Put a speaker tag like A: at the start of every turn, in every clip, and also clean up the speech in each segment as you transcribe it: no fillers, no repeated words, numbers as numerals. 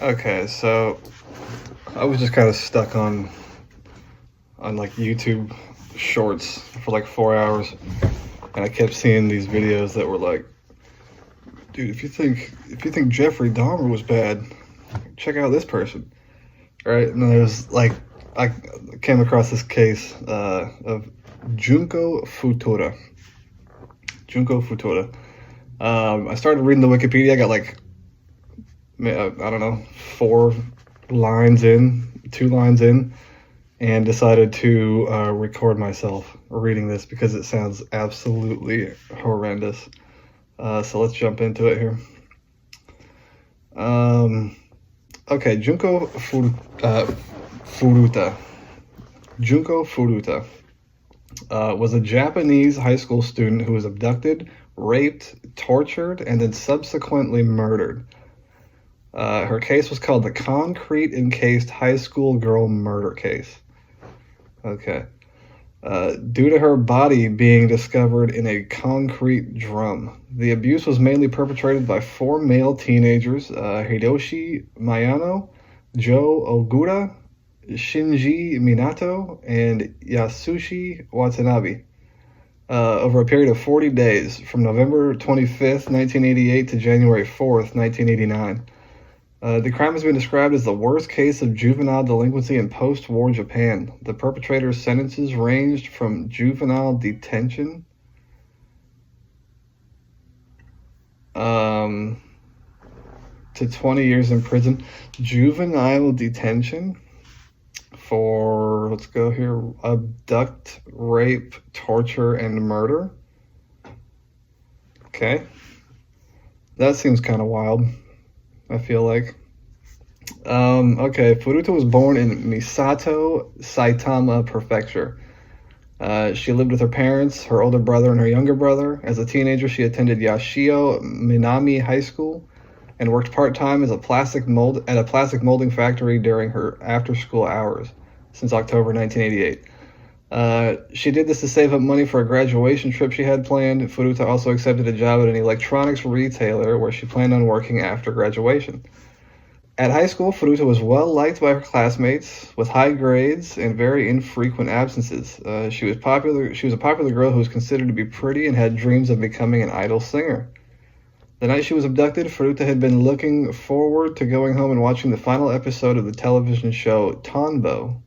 A: Okay, so I was just kind of stuck on like YouTube shorts for like 4 hours, and I kept seeing these videos that were like, dude, if you think Jeffrey Dahmer was bad, check out this person, right? And there's like, I came across this case of Junko Furuta. Junko Furuta. I started reading the Wikipedia. I got like, I don't know, 2 lines in, and decided to record myself reading this because it sounds absolutely horrendous. So let's jump into it here. Okay, Junko Furuta. Junko Furuta was a Japanese high school student who was abducted, raped, tortured, and then subsequently murdered. Her case was called the Concrete Encased High School Girl Murder Case. Okay. Due to her body being discovered in a concrete drum, the abuse was mainly perpetrated by 4 male teenagers, Hiroshi Miyano, Joe Ogura, Shinji Minato, and Yasushi Watanabe, over a period of 40 days from November 25th, 1988 to January 4th, 1989. The crime has been described as the worst case of juvenile delinquency in post-war Japan. The perpetrator's sentences ranged from juvenile detention to 20 years in prison. Juvenile detention for, let's go here, abduct, rape, torture, and murder. Okay. That seems kind of wild, I feel like. Okay, Furuta was born in Misato, Saitama Prefecture. She lived with her parents, her older brother, and her younger brother. As a teenager, she attended Yashio Minami High School and worked part-time as a plastic molding factory during her after-school hours since October 1988. She did this to save up money for a graduation trip she had planned. Furuta also accepted a job at an electronics retailer where she planned on working after graduation. At high school, Furuta was well liked by her classmates, with high grades and very infrequent absences. She was a popular girl who was considered to be pretty and had dreams of becoming an idol singer. The night she was abducted, Furuta had been looking forward to going home and watching the final episode of the television show Tonbo,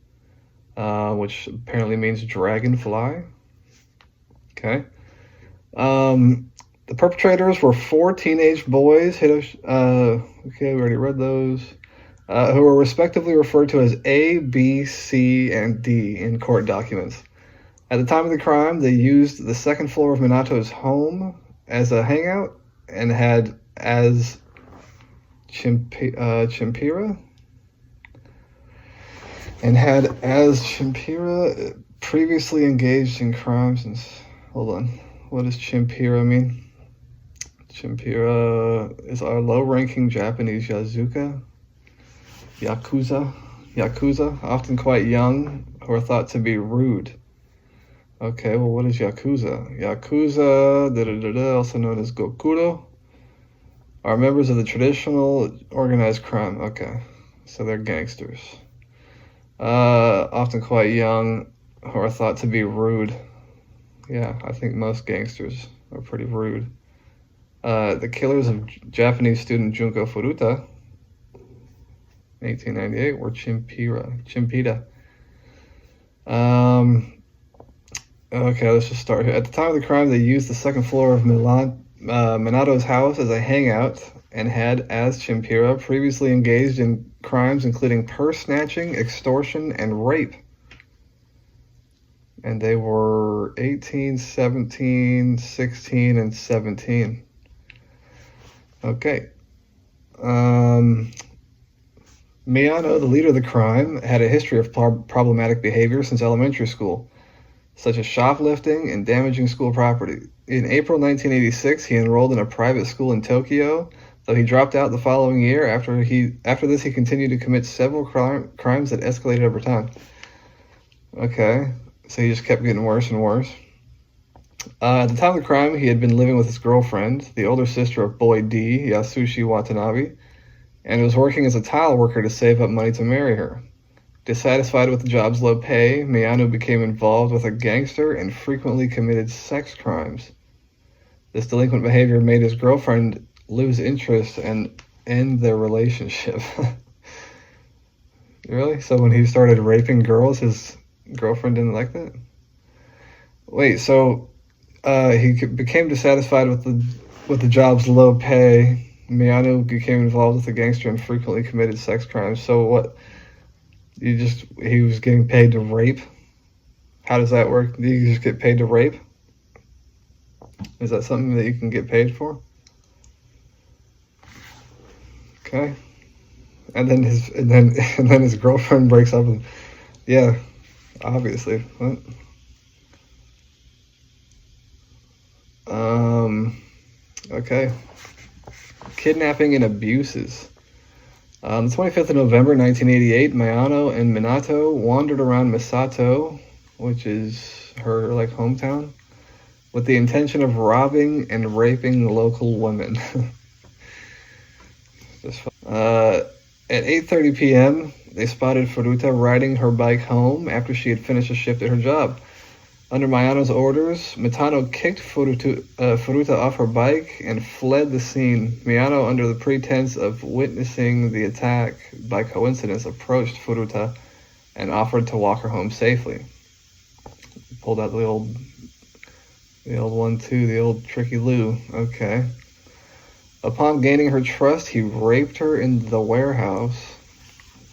A: which apparently means dragonfly. Okay. The perpetrators were 4 teenage boys, okay, we already read those, who were respectively referred to as A, B, C, and D in court documents. At the time of the crime, they used the second floor of Minato's home as a hangout and had as Chimpira previously engaged in crimes and... Hold on. What does Chimpira mean? Chimpira is our low-ranking Japanese Yakuza, often quite young, who are thought to be rude. Okay, well, what is Yakuza? Yakuza, also known as Gokuro, are members of the traditional organized crime. Okay, so they're gangsters. Often quite young, who are thought to be rude. Yeah, I think most gangsters are pretty rude. The killers of Japanese student Junko Furuta in 1898 were Chimpita. Okay, let's just start here. At the time of the crime, they used the second floor of Minato's house as a hangout and had, as Chimpira, previously engaged in crimes including purse snatching, extortion, and rape. And they were 18, 17, 16, and 17. Okay. Miyano, the leader of the crime, had a history of problematic behavior since elementary school, such as shoplifting and damaging school property. In April 1986, he enrolled in a private school in Tokyo, though he dropped out the following year. After this, he continued to commit several crimes that escalated over time. Okay, so he just kept getting worse and worse. At the time of the crime, he had been living with his girlfriend, the older sister of boy D, Yasushi Watanabe, and was working as a tile worker to save up money to marry her. Dissatisfied with the job's low pay, Miyano became involved with a gangster and frequently committed sex crimes. This delinquent behavior made his girlfriend lose interest and end their relationship. Really? So when he started raping girls, his girlfriend didn't like that? Wait, so he became dissatisfied with the job's low pay. Miyano became involved with a gangster and frequently committed sex crimes. So what? He was getting paid to rape? How does that work? Do you just get paid to rape? Is that something that you can get paid for? Okay. And then his girlfriend breaks up and yeah, obviously. What? Okay. Kidnapping and abuses. The 25th of November, 1988, Miyano and Minato wandered around Misato, which is her hometown, with the intention of robbing and raping local women. At 8:30 p.m., they spotted Furuta riding her bike home after she had finished a shift at her job. Under Miyano's orders, Mitano kicked Furuta off her bike and fled the scene. Miyano, under the pretense of witnessing the attack by coincidence, approached Furuta and offered to walk her home safely. Pulled out the old 1-2, the old tricky Lou. Okay. Upon gaining her trust, he raped her in the warehouse.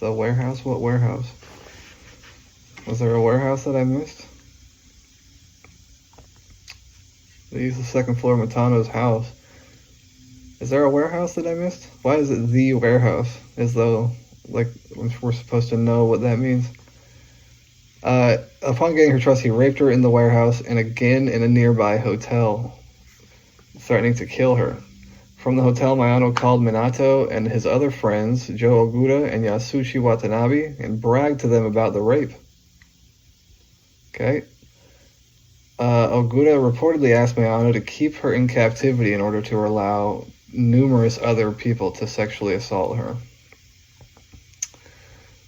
A: The warehouse? What warehouse? Was there a warehouse that I missed? They used the second floor of Matano's house. Is there a warehouse that I missed? Why is it the warehouse? As though, we're supposed to know what that means. Upon getting her trust, he raped her in the warehouse and again in a nearby hotel, threatening to kill her. From the hotel, Miyano called Minato and his other friends, Joe Ogura and Yasushi Watanabe, and bragged to them about the rape. Okay. Ogura reportedly asked Miyano to keep her in captivity in order to allow numerous other people to sexually assault her.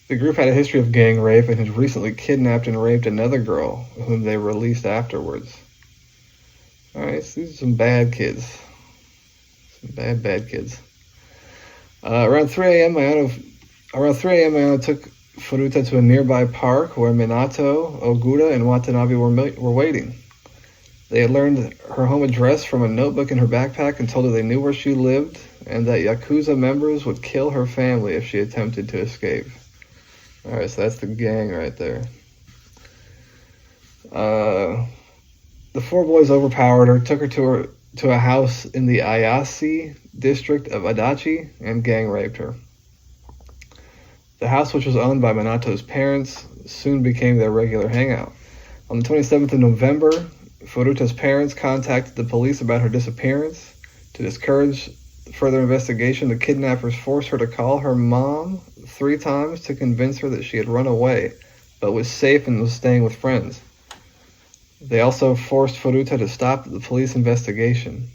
A: The group had a history of gang rape and had recently kidnapped and raped another girl, whom they released afterwards. Alright, so these are some bad kids. Some bad kids. Around 3 a.m., Miyano took Furuta to a nearby park where Minato, Ogura, and Watanabe were waiting. They had learned her home address from a notebook in her backpack and told her they knew where she lived and that Yakuza members would kill her family if she attempted to escape. Alright, so that's the gang right there. The four boys overpowered her, took her to a house in the Ayase district of Adachi, and gang raped her. The house, which was owned by Minato's parents, soon became their regular hangout. On the 27th of November, Furuta's parents contacted the police about her disappearance. To discourage further investigation, the kidnappers forced her to call her mom 3 times to convince her that she had run away, but was safe and was staying with friends. They also forced Furuta to stop the police investigation.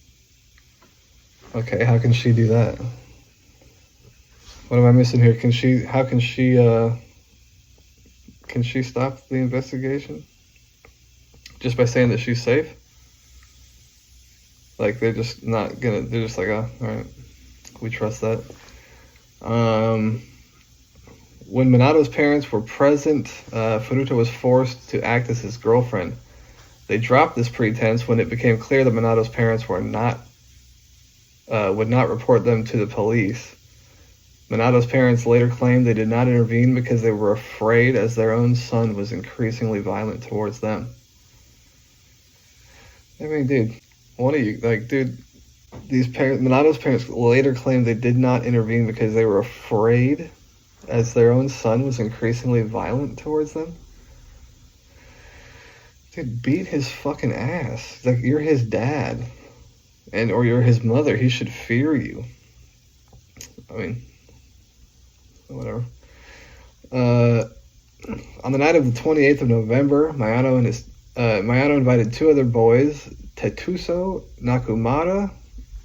A: Okay, how can she do that? What am I missing here? Can she stop the investigation? Just by saying that she's safe? They're just like, oh, alright, we trust that. When Minato's parents were present, Furuta was forced to act as his girlfriend. They dropped this pretense when it became clear that Minato's parents would not report them to the police. Minato's parents later claimed they did not intervene because they were afraid, as their own son was increasingly violent towards them. I mean, dude, Minato's parents later claimed they did not intervene because they were afraid, as their own son was increasingly violent towards them. Dude, beat his fucking ass. You're his dad. Or you're his mother. He should fear you. I mean, whatever. On the night of the 28th of November, Miyano invited 2 other boys, Tetsuo Nakamura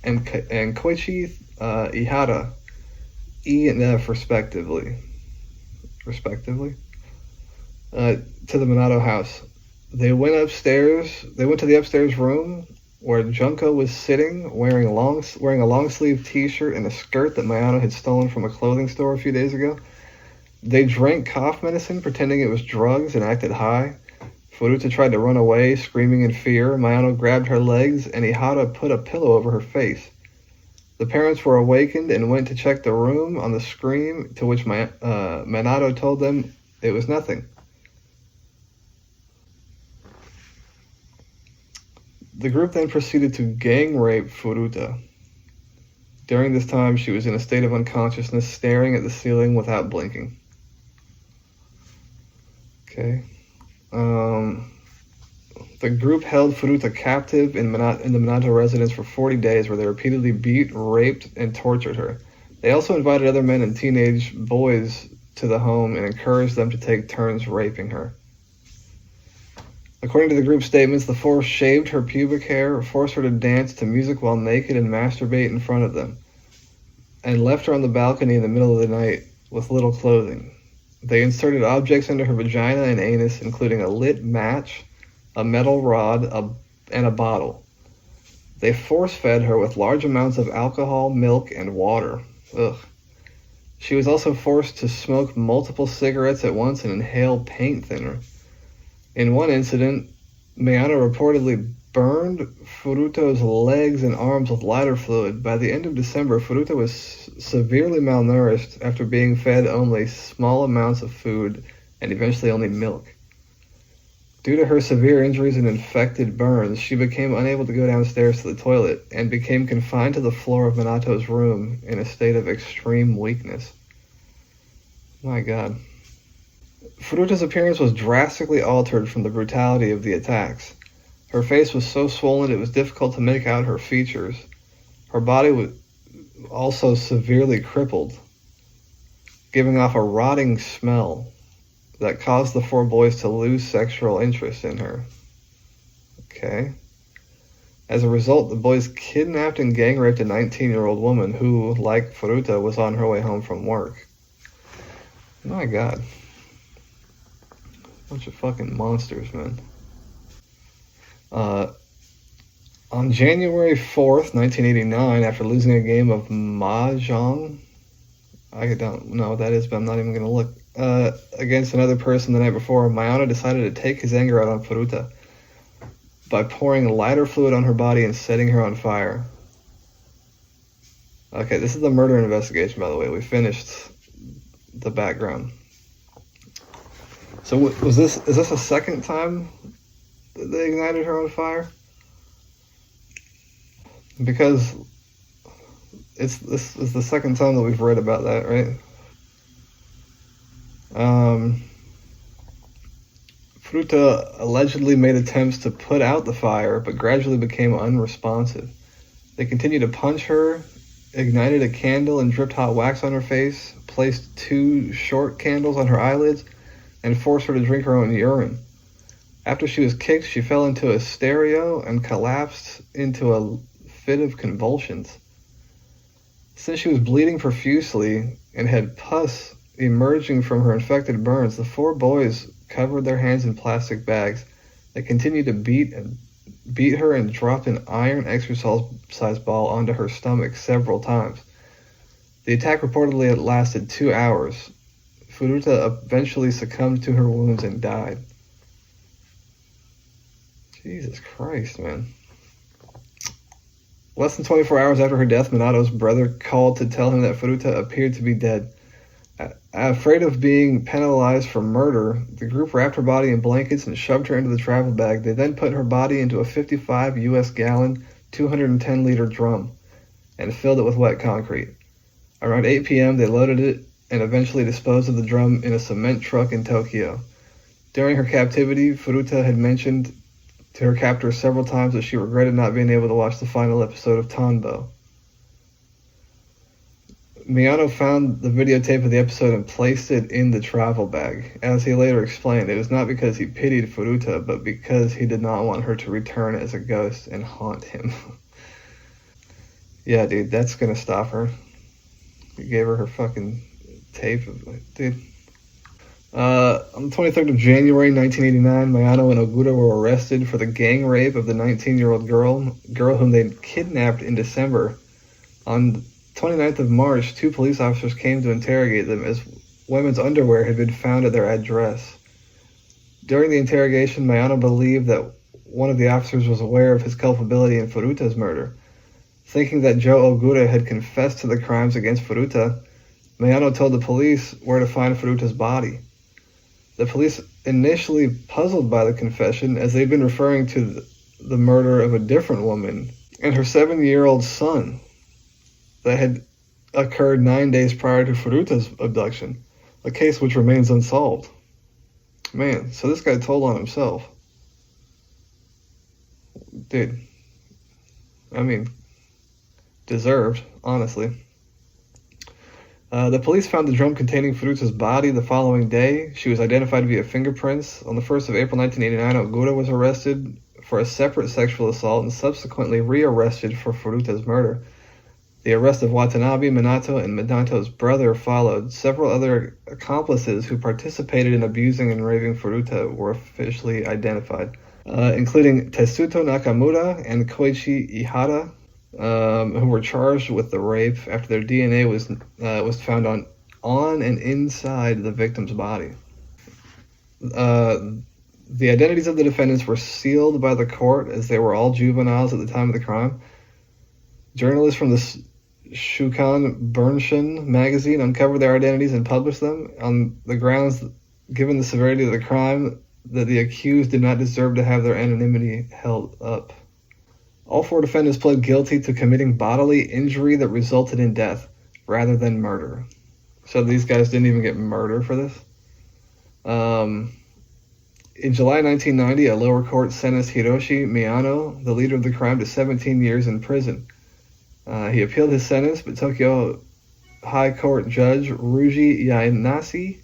A: and Koichi Ihara, E and F, respectively, to the Minato house. They went upstairs. They went to the upstairs room where Junko was sitting, wearing a long sleeve T-shirt and a skirt that Mayano had stolen from a clothing store a few days ago. They drank cough medicine, pretending it was drugs, and acted high. Furuta tried to run away, screaming in fear. Mayano grabbed her legs, and Ihara put a pillow over her face. The parents were awakened and went to check the room on the scream, to which Minato told them it was nothing. The group then proceeded to gang rape Furuta. During this time, she was in a state of unconsciousness, staring at the ceiling without blinking. Okay. The group held Furuta captive in the Minato residence for 40 days, where they repeatedly beat, raped, and tortured her. They also invited other men and teenage boys to the home and encouraged them to take turns raping her. According to the group's statements, the four shaved her pubic hair, forced her to dance to music while naked and masturbate in front of them, and left her on the balcony in the middle of the night with little clothing. They inserted objects into her vagina and anus, including a lit match, a metal rod, and a bottle. They force-fed her with large amounts of alcohol, milk, and water. Ugh. She was also forced to smoke multiple cigarettes at once and inhale paint thinner. In one incident, Mayano reportedly burned Furuta's legs and arms with lighter fluid. By the end of December, Furuta was severely malnourished after being fed only small amounts of food and eventually only milk. Due to her severe injuries and infected burns, she became unable to go downstairs to the toilet and became confined to the floor of Minato's room in a state of extreme weakness. My God. Furuta's appearance was drastically altered from the brutality of the attacks. Her face was so swollen it was difficult to make out her features. Her body was also severely crippled, giving off a rotting smell that caused the four boys to lose sexual interest in her. Okay. As a result, the boys kidnapped and gang raped a 19-year-old woman who, like Furuta, was on her way home from work. My God. Bunch of fucking monsters, man. On January 4th, 1989, after losing a game of Mahjong, I don't know what that is, but I'm not even going to look, against another person the night before, Mayano decided to take his anger out on Furuta by pouring lighter fluid on her body and setting her on fire. Okay, this is the murder investigation, by the way. We finished the background. So is this a second time that they ignited her on fire? Because this is the second time that we've read about that, right? Furuta allegedly made attempts to put out the fire, but gradually became unresponsive. They continued to punch her, ignited a candle and dripped hot wax on her face, placed 2 short candles on her eyelids, and forced her to drink her own urine. After she was kicked, she fell into a stereo and collapsed into a fit of convulsions. Since she was bleeding profusely and had pus emerging from her infected burns, the 4 boys covered their hands in plastic bags. They continued to beat her and dropped an iron exercise ball onto her stomach several times. The attack reportedly had lasted 2 hours. Furuta eventually succumbed to her wounds and died. Jesus Christ, man. Less than 24 hours after her death, Minato's brother called to tell him that Furuta appeared to be dead. Afraid of being penalized for murder, the group wrapped her body in blankets and shoved her into the travel bag. They then put her body into a 55 U.S. gallon, 210-liter drum and filled it with wet concrete. Around 8 p.m., they loaded it and eventually disposed of the drum in a cement truck in Tokyo. During her captivity, Furuta had mentioned to her captors several times that she regretted not being able to watch the final episode of Tanbo. Miyano found the videotape of the episode and placed it in the travel bag. As he later explained, it was not because he pitied Furuta, but because he did not want her to return as a ghost and haunt him. Yeah, dude, that's gonna stop her. He gave her fucking tape. Dude. On the 23rd of January 1989, Mayano and Ogura were arrested for the gang rape of the 19-year-old girl whom they'd kidnapped in December. On the 29th of March, 2 police officers came to interrogate them as women's underwear had been found at their address. During the interrogation, Mayano believed that one of the officers was aware of his culpability in Furuta's murder. Thinking that Joe Ogura had confessed to the crimes against Furuta, Mayano told the police where to find Furuta's body. The police initially puzzled by the confession, as they'd been referring to the murder of a different woman and her 7-year-old son that had occurred 9 days prior to Furuta's abduction, a case which remains unsolved. Man, so this guy told on himself. Dude, I mean, deserved, honestly. The police found the drum containing Furuta's body the following day. She was identified via fingerprints. On the 1st of April 1989, Ogura was arrested for a separate sexual assault and subsequently rearrested for Furuta's murder. The arrest of Watanabe, Minato, and Minato's brother followed. Several other accomplices who participated in abusing and raping Furuta were officially identified, including Tetsuto Nakamura and Koichi Ihara, who were charged with the rape after their DNA was found on and inside the victim's body. The identities of the defendants were sealed by the court, as they were all juveniles at the time of the crime. Journalists from the Shukan Bunshin magazine uncovered their identities and published them on the grounds, given the severity of the crime, that the accused did not deserve to have their anonymity held up. All 4 defendants pled guilty to committing bodily injury that resulted in death, rather than murder. So these guys didn't even get murder for this. In July 1990, a lower court sentenced Hiroshi Miyano, the leader of the crime, to 17 years in prison. He appealed his sentence, but Tokyo High Court Judge Ruji Yanase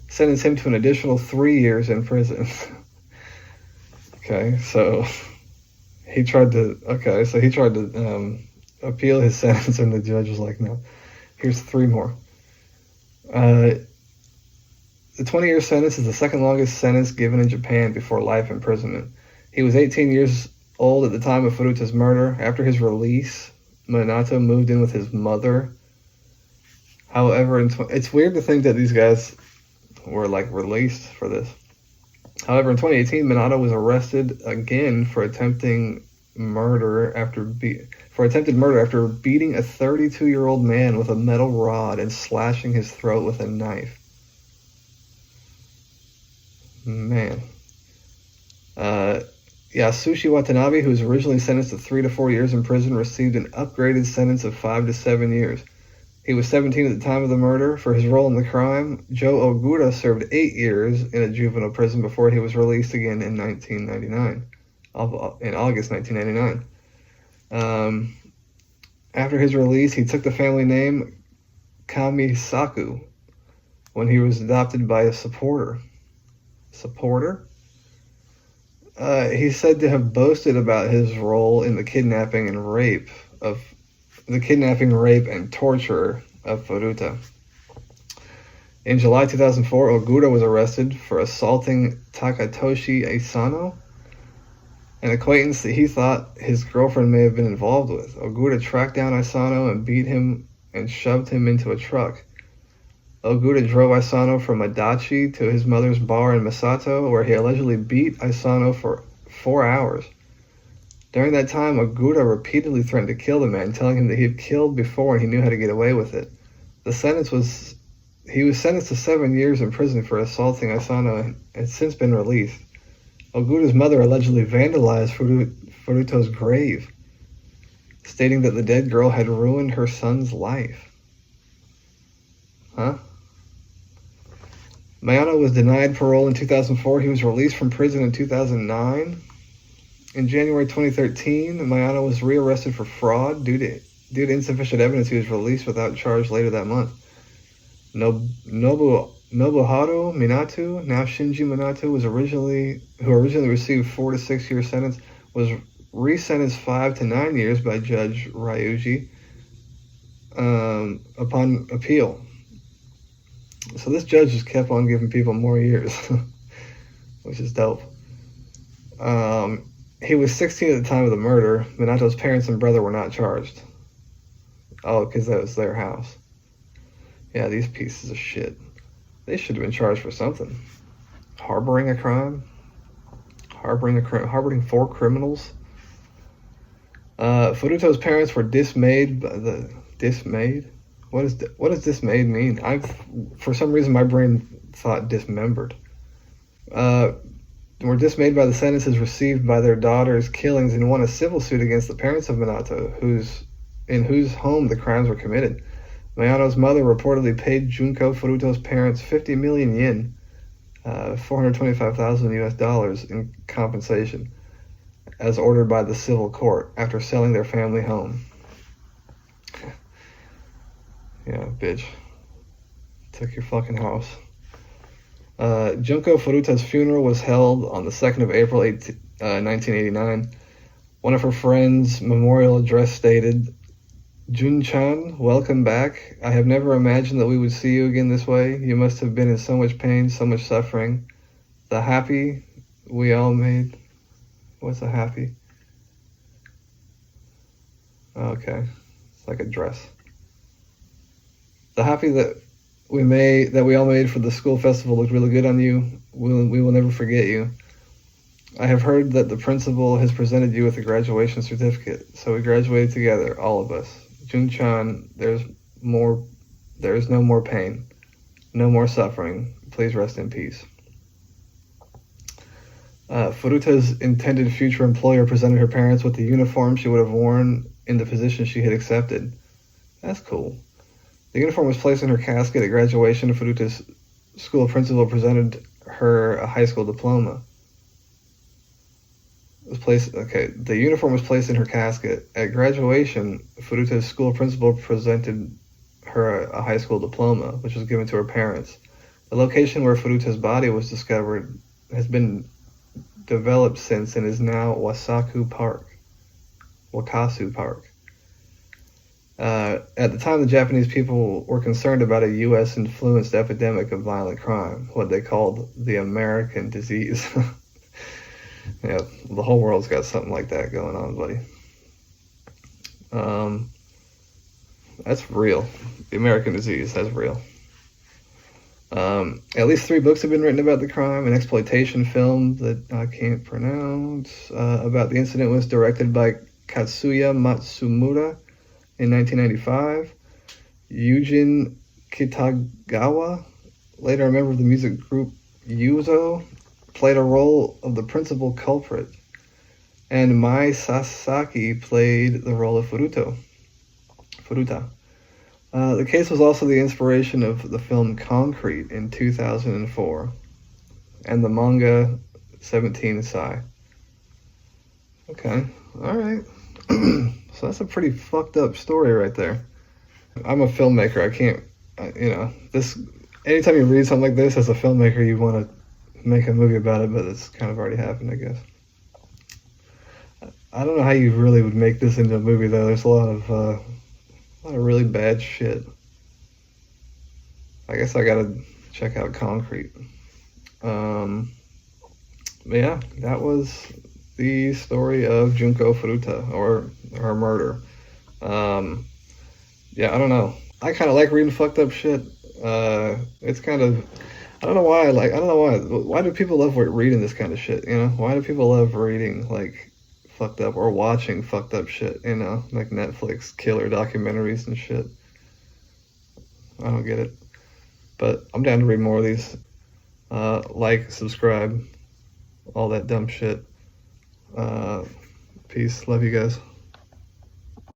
A: sentenced him to an additional 3 years in prison. Okay, so he tried to appeal his sentence, and the judge was like, no, here's 3 more. The 20-year sentence is the second longest sentence given in Japan before life imprisonment. He was 18 years old at the time of Furuta's murder. After his release, Minato moved in with his mother. However, it's weird to think that these guys were like released for this. However, in 2018, Minato was arrested again for attempted murder after beating a 32-year-old man with a metal rod and slashing his throat with a knife. Man. Yasushi Watanabe, who was originally sentenced to 3 to 4 years in prison, received an upgraded sentence of 5 to 7 years. He was 17 at the time of the murder. For his role in the crime, Joe Ogura served 8 years in a juvenile prison before he was released again in August 1999. After his release, he took the family name Kamisaku when he was adopted by a supporter. He's said to have boasted about his role in the kidnapping, rape, and torture of Furuta. In July 2004, Ogura was arrested for assaulting Takatoshi Asano, an acquaintance that he thought his girlfriend may have been involved with. Ogura tracked down Asano and beat him and shoved him into a truck. Ogura drove Asano from Adachi to his mother's bar in Misato, where he allegedly beat Asano for 4 hours. During that time, Ogura repeatedly threatened to kill the man, telling him that he had killed before and he knew how to get away with it. He was sentenced to 7 years in prison for assaulting Asano and has since been released. Ogura's mother allegedly vandalized Furuta's grave, stating that the dead girl had ruined her son's life. Huh? Mayano was denied parole in 2004. He was released from prison in 2009. In January 2013, Mayano was rearrested for fraud. Due to insufficient evidence, he was released without charge later that month. Nobuharu Minato, now Shinji Minato, who originally received 4 to 6 year sentence, was resentenced 5 to 9 years by Judge Ryuji. upon appeal. So this judge just kept on giving people more years, which is dope. He was 16 at the time of the murder. Minato's parents and brother were not charged. Oh, because that was their house. Yeah, these pieces of shit. They should have been charged for something. Harboring a crime? Harboring 4 criminals? Furuto's parents were dismayed by the... Dismayed? What does dismayed mean? For some reason, my brain thought dismembered. Were dismayed by the sentences received by their daughter's killings and won a civil suit against the parents of Minato, in whose home the crimes were committed. Mayano's mother reportedly paid Junko Furuto's parents 50 million yen, $425,000 in compensation, as ordered by the civil court after selling their family home. Yeah, bitch. Took your fucking house. Junko Furuta's funeral was held on the 2nd of April, 1989. One of her friends' memorial address stated, "Jun-chan, welcome back. I have never imagined that we would see you again this way. You must have been in so much pain, so much suffering. The happy we all made." What's a happy? Okay, it's like a dress. The happy that we all made for the school festival looked really good on you. We will never forget you. I have heard that the principal has presented you with a graduation certificate, so we graduated together, all of us. Jun-chan, there is no more pain, no more suffering. Please rest in peace. Furuta's intended future employer presented her parents with the uniform she would have worn in the position she had accepted. That's cool. The uniform was placed in her casket at graduation. Furuta's school principal presented her a high school diploma. The uniform was placed in her casket. At graduation, Furuta's school principal presented her a high school diploma, which was given to her parents. The location where Furuta's body was discovered has been developed since and is now Wakasu Park. At the time, the Japanese people were concerned about a U.S.-influenced epidemic of violent crime, what they called the American disease. Yeah, the whole world's got something like that going on, buddy. That's real. The American disease, that's real. At least 3 books have been written about the crime. An exploitation film that I can't pronounce about the incident was directed by Katsuya Matsumura in 1995. Yujin Kitagawa, later a member of the music group Yuzo, played a role of the principal culprit, and Mai Sasaki played the role of Furuta. The case was also the inspiration of the film Concrete in 2004, and the manga 17 Sai. Okay, alright. So that's a pretty fucked up story right there. I'm a filmmaker, I can't, anytime you read something like this as a filmmaker, you want to make a movie about it, but it's kind of already happened, I guess. I don't know how you really would make this into a movie, though. There's a lot of really bad shit. I guess I gotta check out Concrete. But yeah, that was the story of Junko Furuta, or her murder. Yeah, I don't know. I kind of like reading fucked up shit. It's kind of, I don't know why. Why do people love reading this kind of shit? Why do people love reading like fucked up or watching fucked up shit? Like Netflix killer documentaries and shit. I don't get it, but I'm down to read more of these. Like, subscribe, all that dumb shit. Peace. Love you guys.